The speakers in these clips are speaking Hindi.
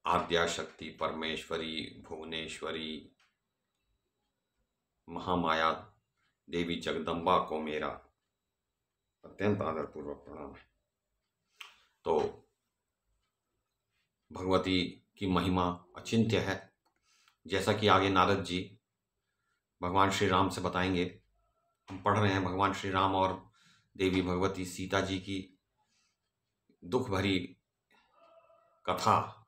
आद्या शक्ति परमेश्वरी भुवनेश्वरी महामाया देवी जगदम्बा को मेरा अत्यंत आदरपूर्वक प्रणाम है। तो भगवती की महिमा अचिंत्य है, जैसा कि आगे नारद जी भगवान श्री राम से बताएंगे। हम पढ़ रहे हैं भगवान श्री राम और देवी भगवती सीता जी की दुख भरी कथा।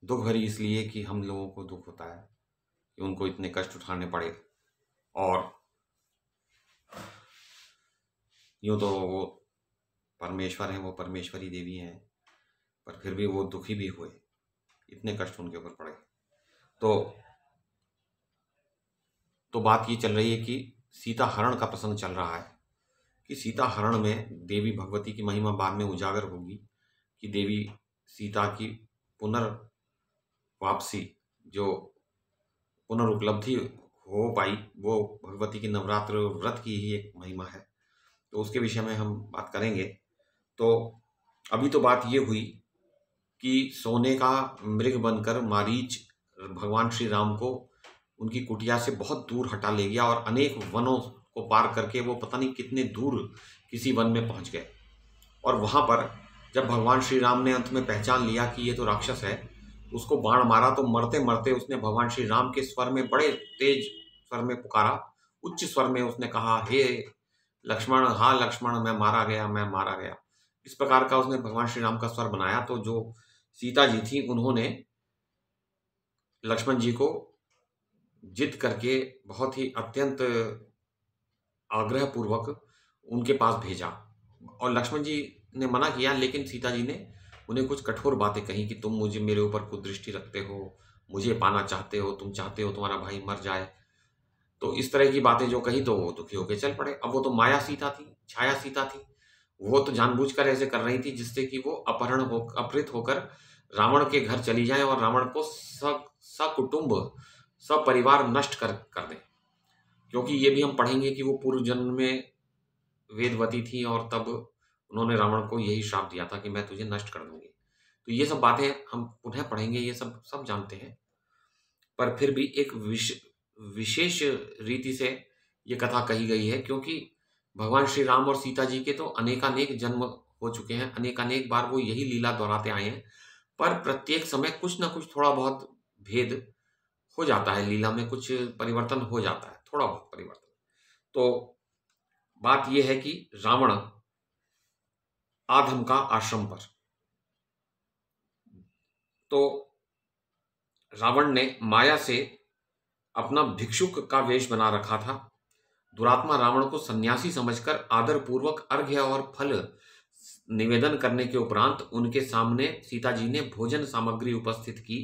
दुख भरी इसलिए कि हम लोगों को दुख होता है कि उनको इतने कष्ट उठाने पड़े, और यूं तो वो परमेश्वर हैं, वो परमेश्वरी देवी हैं, पर फिर भी वो दुखी भी हुए, इतने कष्ट उनके ऊपर पड़े। तो बात ये चल रही है कि सीता हरण का प्रसंग चल रहा है कि सीता हरण में देवी भगवती की महिमा बाद में उजागर होगी कि देवी सीता की पुनर्वापसी, जो पुनर्उपलब्धि हो पाई, वो भगवती की नवरात्र व्रत की ही एक महिमा है। तो उसके विषय में हम बात करेंगे। तो अभी तो बात ये हुई कि सोने का मृग बनकर मारीच भगवान श्री राम को उनकी कुटिया से बहुत दूर हटा ले गया और अनेक वनों को पार करके वो पता नहीं कितने दूर किसी वन में पहुंच गए। और वहां पर जब भगवान श्री राम ने अंत में पहचान लिया कि ये तो राक्षस है, उसको बाण मारा तो मरते मरते उसने भगवान श्री राम के स्वर में, बड़े तेज स्वर में पुकारा, उच्च स्वर में उसने कहा, हे लक्ष्मण, हाँ लक्ष्मण, मैं मारा गया, मैं मारा गया। इस प्रकार का उसने भगवान श्री राम का स्वर बनाया। तो जो सीता जी थी उन्होंने लक्ष्मण जी को जिद करके बहुत ही अत्यंत आग्रह पूर्वक उनके पास भेजा, और लक्ष्मण जी ने मना किया, लेकिन सीता जी ने उन्हें कुछ कठोर बातें कही कि तुम मुझे, मेरे ऊपर कुदृष्टि रखते हो, मुझे पाना चाहते हो, तुम चाहते हो तुम्हारा भाई मर जाए। तो इस तरह की बातें जो कही तो वो दुखी होकर चल पड़े। अब वो तो माया सीता थी, छाया सीता थी, वो तो जानबूझकर ऐसे कर रही थी जिससे कि वो अपहृत होकर रावण के घर चली जाए और रावण को सकुटुंब सपरिवार नष्ट कर दे। क्योंकि ये भी हम पढ़ेंगे कि वो पूर्व जन्म में वेदवती थी और तब उन्होंने रावण को यही श्राप दिया था कि मैं तुझे नष्ट कर दूंगी। तो ये सब बातें हम पुनः पढ़ेंगे, ये सब जानते हैं, पर फिर भी एक विशेष रीति से ये कथा कही गई है, क्योंकि भगवान श्री राम और सीता जी के तो अनेकानेक जन्म हो चुके हैं, अनेकानेक बार वो यही लीला दोहराते आए हैं, पर प्रत्येक समय कुछ ना कुछ थोड़ा बहुत भेद हो जाता है, लीला में कुछ परिवर्तन हो जाता है, थोड़ा बहुत परिवर्तन। तो बात यह है कि रावण आधम का आश्रम पर, तो रावण ने माया से अपना भिक्षुक का वेश बना रखा था। दुरात्मा रावण को सन्यासी समझकर आदर पूर्वक अर्घ्य और फल निवेदन करने के उपरांत उनके सामने सीता जी ने भोजन सामग्री उपस्थित की।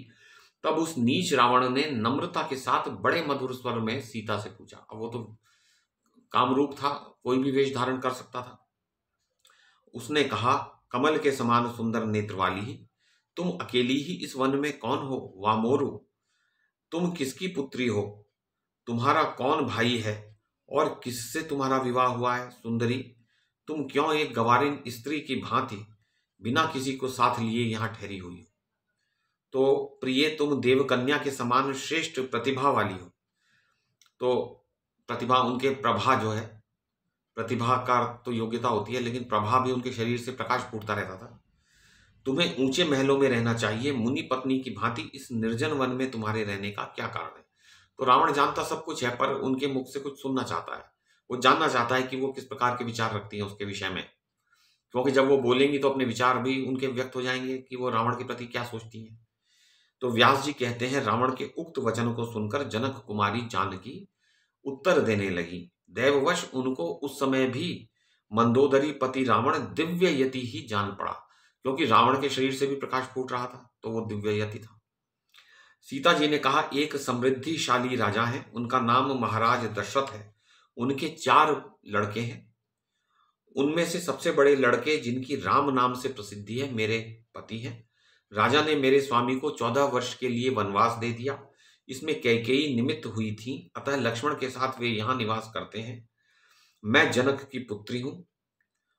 तब उस नीच रावण ने नम्रता के साथ बड़े मधुर स्वर में सीता से पूछा। अब वो तो कामरूप था, कोई भी वेश धारण कर सकता था। उसने कहा, कमल के समान सुंदर नेत्र वाली, तुम अकेली ही इस वन में कौन हो वामोरु? तुम किसकी पुत्री हो? तुम्हारा कौन भाई है और किससे तुम्हारा विवाह हुआ है? सुंदरी, तुम क्यों एक गवारिन स्त्री की भांति बिना किसी को साथ लिए यहां ठहरी हुई हो? तो प्रिय, तुम देवकन्या के समान श्रेष्ठ प्रतिभा वाली हो। तो प्रतिभा, उनके प्रभा जो है, प्रतिभा का तो योग्यता होती है, लेकिन प्रभा भी उनके शरीर से प्रकाश फूटता रहता था। तुम्हें ऊंचे महलों में रहना चाहिए, मुनि पत्नी की भांति इस निर्जन वन में तुम्हारे रहने का क्या कारण है? तो रावण जानता सब कुछ है, पर उनके मुख से कुछ सुनना चाहता है। वो जानना चाहता है कि वो किस प्रकार के विचार रखती हैं उसके विषय में, क्योंकि जब वो बोलेंगी तो अपने विचार भी उनके व्यक्त हो जाएंगे कि वो रावण के प्रति क्या सोचती हैं। तो व्यास जी कहते हैं, रावण के उक्त वचन को सुनकर जनक कुमारी जानकी उत्तर देने लगी। दैववश उनको उस समय भी मंदोदरी पति रावण दिव्य यति ही जान पड़ा, क्योंकि रावण के शरीर से भी प्रकाश फूट रहा था, तो वो दिव्य यति था। सीता जी ने कहा, एक समृद्धिशाली राजा है, उनका नाम महाराज दशरथ है। उनके 4 लड़के हैं। उनमें से सबसे बड़े लड़के, जिनकी राम नाम से प्रसिद्धि है, मेरे पति हैं। राजा ने मेरे स्वामी को 14 वर्ष के लिए वनवास दे दिया। इसमें कैकेयी निमित्त हुई थी, अतः लक्ष्मण के साथ वे यहां निवास करते हैं। मैं जनक की पुत्री हूं,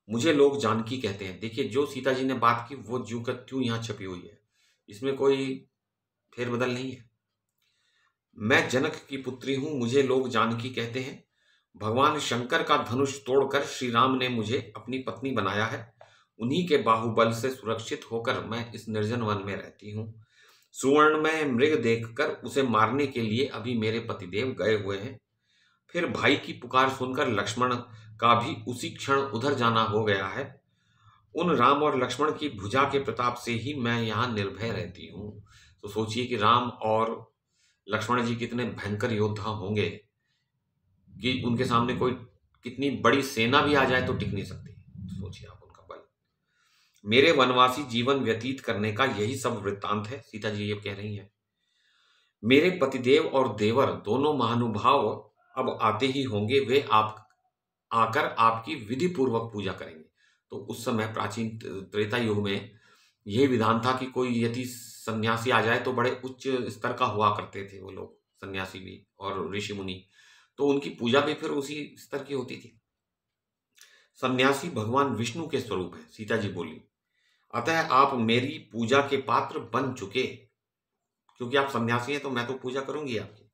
मुझे लोग जानकी कहते हैं। देखिए, जो सीता जी ने बात की वो ज्यों का त्यों यहां छपी हुई है। इसमें कोई फेरबदल नहीं है। मैं जनक की पुत्री हूं, मुझे लोग जानकी कहते हैं। भगवान शंकर का धनुष तोड़कर श्री राम ने मुझे अपनी पत्नी बनाया है। उन्हीं के बाहुबल से सुरक्षित होकर मैं इस निर्जन वन में रहती हूँ। सुवर्ण में मृग देखकर उसे मारने के लिए अभी मेरे पतिदेव गए हुए हैं। फिर भाई की पुकार सुनकर लक्ष्मण का भी उसी क्षण उधर जाना हो गया है। उन राम और लक्ष्मण की भुजा के प्रताप से ही मैं यहाँ निर्भय रहती हूँ। तो सोचिए कि राम और लक्ष्मण जी कितने भयंकर योद्धा होंगे कि उनके सामने कोई कितनी बड़ी सेना भी आ जाए तो टिक नहीं सकती। तो सोचिए आप उनका बल। मेरे वनवासी जीवन व्यतीत करने का यही सब वृत्तांत है, सीता जी ये कह रही हैं। मेरे पतिदेव और देवर दोनों महानुभाव अब आते ही होंगे, वे आप आकर आपकी विधि पूर्वक पूजा करेंगे। तो उस समय प्राचीन त्रेता युग में यह विधान था कि कोई यदि सन्यासी आ जाए तो बड़े उच्च स्तर का हुआ करते थे वो लोग, सन्यासी भी और ऋषि मुनि, तो उनकी पूजा भी फिर उसी स्तर की होती थी। सन्यासी भगवान विष्णु के स्वरूप है, सीता जी बोली। अतः आप मेरी पूजा के पात्र बन चुके, क्योंकि आप सन्यासी हैं तो मैं तो पूजा करूंगी आपकी।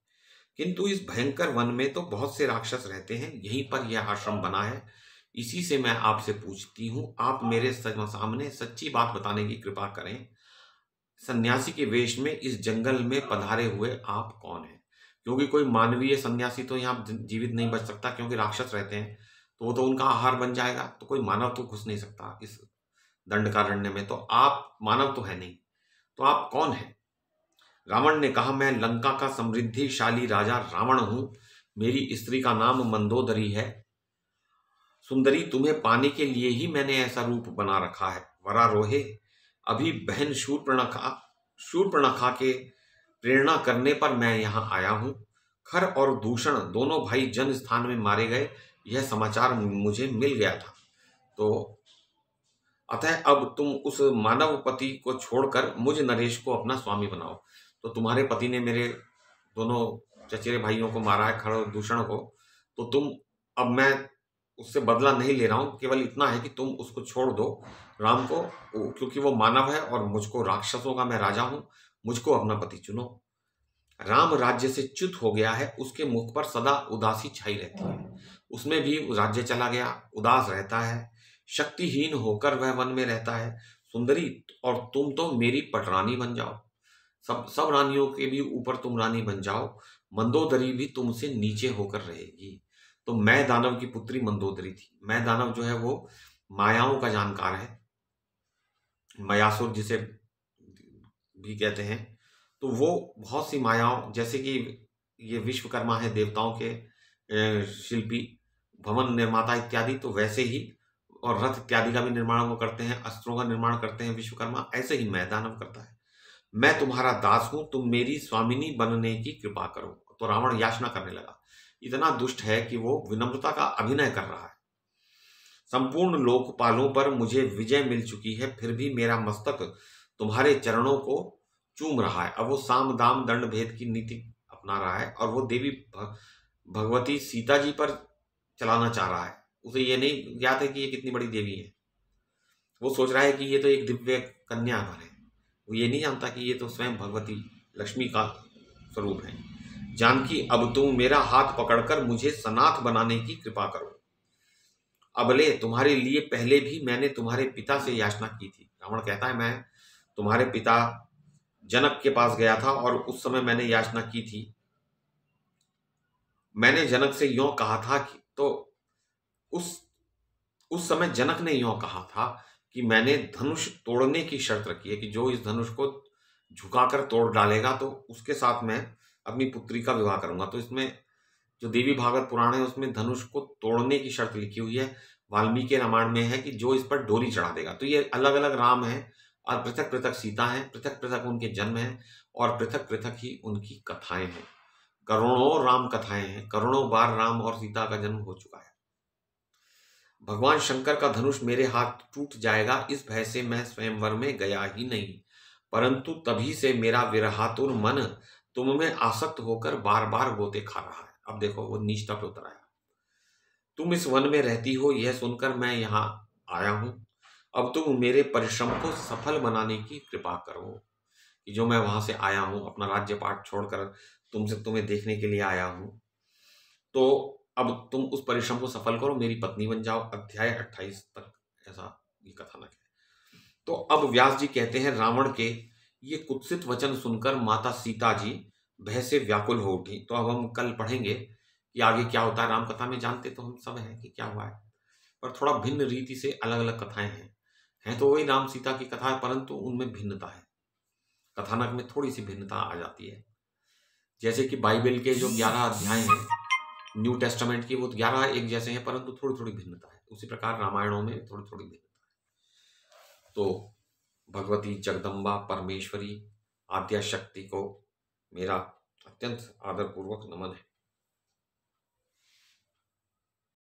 किंतु इस भयंकर वन में तो बहुत से राक्षस रहते हैं, यहीं पर यह आश्रम बना है। इसी से मैं आपसे पूछती हूँ, आप मेरे सामने सच्ची बात बताने की कृपा करें। सन्यासी के वेश में इस जंगल में पधारे हुए आप कौन हैं? क्योंकि कोई मानवीय सन्यासी तो यहाँ जीवित नहीं बच सकता, क्योंकि राक्षस रहते हैं तो वो तो उनका आहार बन जाएगा। तो कोई मानव तो घुस नहीं सकता इस दंडकारण्य में। तो आप मानव तो है नहीं, तो आप कौन हैं? रावण ने कहा, मैं लंका का समृद्धिशाली राजा रावण हूं। मेरी स्त्री का नाम मंदोदरी है। सुंदरी, तुम्हें पाने के लिए ही मैंने ऐसा रूप बना रखा है। वरारोहे, अभी बहन शूर्पणखा के प्रेरणा करने पर मैं यहाँ आया हूँ। खर और दूषण दोनों भाई जन स्थान में मारे गए, यह समाचार मुझे मिल गया था। तो अतः अब तुम उस मानव पति को छोड़कर मुझ नरेश को अपना स्वामी बनाओ। तो तुम्हारे पति ने मेरे दोनों चचेरे भाइयों को मारा है, खर और दूषण को, तो तुम, अब मैं उससे बदला नहीं ले रहा हूं, केवल इतना है कि तुम उसको छोड़ दो, राम को, क्योंकि वो मानव है और मुझको राक्षसों का मैं राजा हूं, मुझको अपना पति चुनो। राम राज्य से च्युत हो गया है, उसके मुख पर सदा उदासी छाई रहती है। उसमें भी राज्य चला गया, उदास रहता है, शक्तिहीन होकर वह वन में रहता है। सुंदरी, और तुम तो मेरी पटरानी बन जाओ, सब रानियों के भी ऊपर तुम रानी बन जाओ। मंदोदरी भी तुमसे नीचे होकर रहेगी। तो मैं दानव की पुत्री मंदोदरी थी। मैं दानव जो है वो मायाओं का जानकार है, मायासुर जिसे भी कहते हैं। तो वो बहुत सी मायाओं, जैसे कि ये विश्वकर्मा है देवताओं के शिल्पी, भवन निर्माता इत्यादि, तो वैसे ही, और रथ इत्यादि का भी निर्माण वो करते हैं, अस्त्रों का निर्माण करते हैं विश्वकर्मा, ऐसे ही मैं दानव करता है। मैं तुम्हारा दास हूं, तुम मेरी स्वामिनी बनने की कृपा करो। तो रावण याचना करने लगा। इतना दुष्ट है कि वो विनम्रता का अभिनय कर रहा है। संपूर्ण लोकपालों पर मुझे विजय मिल चुकी है, फिर भी मेरा मस्तक तुम्हारे चरणों को चूम रहा है। अब वो साम दाम दंड भेद की नीति अपना रहा है, और वो देवी भगवती सीता जी पर चलाना चाह रहा है। उसे ये नहीं ज्ञात है कि ये कितनी बड़ी देवी है। वो सोच रहा है कि ये तो एक दिव्य कन्या है। वो ये नहीं जानता कि ये तो स्वयं भगवती लक्ष्मी का स्वरूप है। जानकी, अब तुम मेरा हाथ पकड़कर मुझे सनाथ बनाने की कृपा करो। अबले तुम्हारे लिए पहले भी मैंने तुम्हारे पिता से याचना की थी। रावण कहता है, मैं तुम्हारे पिता जनक के पास गया था और उस समय मैंने याचना की थी। मैंने जनक से यों कहा था कि, तो उस समय जनक ने यों कहा था कि मैंने धनुष तोड़ने की शर्त रखी है कि जो इस धनुष को झुकाकर तोड़ डालेगा तो उसके साथ मैं अपनी पुत्री का विवाह करूंगा। तो इसमें जो देवी भागवत पुराण है उसमें धनुष को तोड़ने की शर्त लिखी हुई है। वाल्मीकि रामायण में है कि जो इस पर डोरी चढ़ा देगा। तो ये अलग अलग राम है और पृथक पृथक सीता है, पृथक पृथक उनके जन्म है और पृथक पृथक ही उनकी कथाएं हैं। करोड़ों राम कथाएं हैं, करोड़ों बार राम और सीता का जन्म हो चुका है। भगवान शंकर का धनुष मेरे हाथ टूट जाएगा, इस भय से मैं स्वयंवर में गया ही नहीं, परंतु तभी से मेरा विरहातुर मन तुम में आसक्त होकर बार बार गोते खा रहा है। अब देखो वो नीचता पे उतर आया। तुम इस वन में रहती हो, यह सुनकर मैं यहाँ आया हूं। अब तुम मेरे परिश्रम को सफल बनाने की कृपा करो। कि जो मैं वहां से आया हूं, अपना राज्य पाट छोड़कर तुम्हें देखने के लिए आया हूं, तो अब तुम उस परिश्रम को सफल करो, मेरी पत्नी बन जाओ। अध्याय 28 तक ऐसा ये कथानक है। तो अब व्यास जी कहते हैं, रावण के ये कुत्सित वचन सुनकर माता सीता जी भय से व्याकुल हो उठी। तो अब हम कल पढ़ेंगे कि आगे क्या होता है। राम कथा में जानते तो हम सब हैं कि क्या हुआ है, पर थोड़ा भिन्न रीति से अलग अलग कथाएं हैं तो वही राम सीता की कथा है, परंतु उनमें भिन्नता है। कथानक में थोड़ी सी भिन्नता आ जाती है। जैसे कि बाइबल के जो 11 अध्याय हैं न्यू टेस्टामेंट की, वो 11 एक जैसे हैं, परंतु थोड़ी थोड़ी भिन्नता है। उसी प्रकार रामायणों में थोड़ी थोड़ी भिन्नता है। तो भगवती जगदम्बा परमेश्वरी आद्या शक्ति को मेरा अत्यंत आदरपूर्वक नमन है।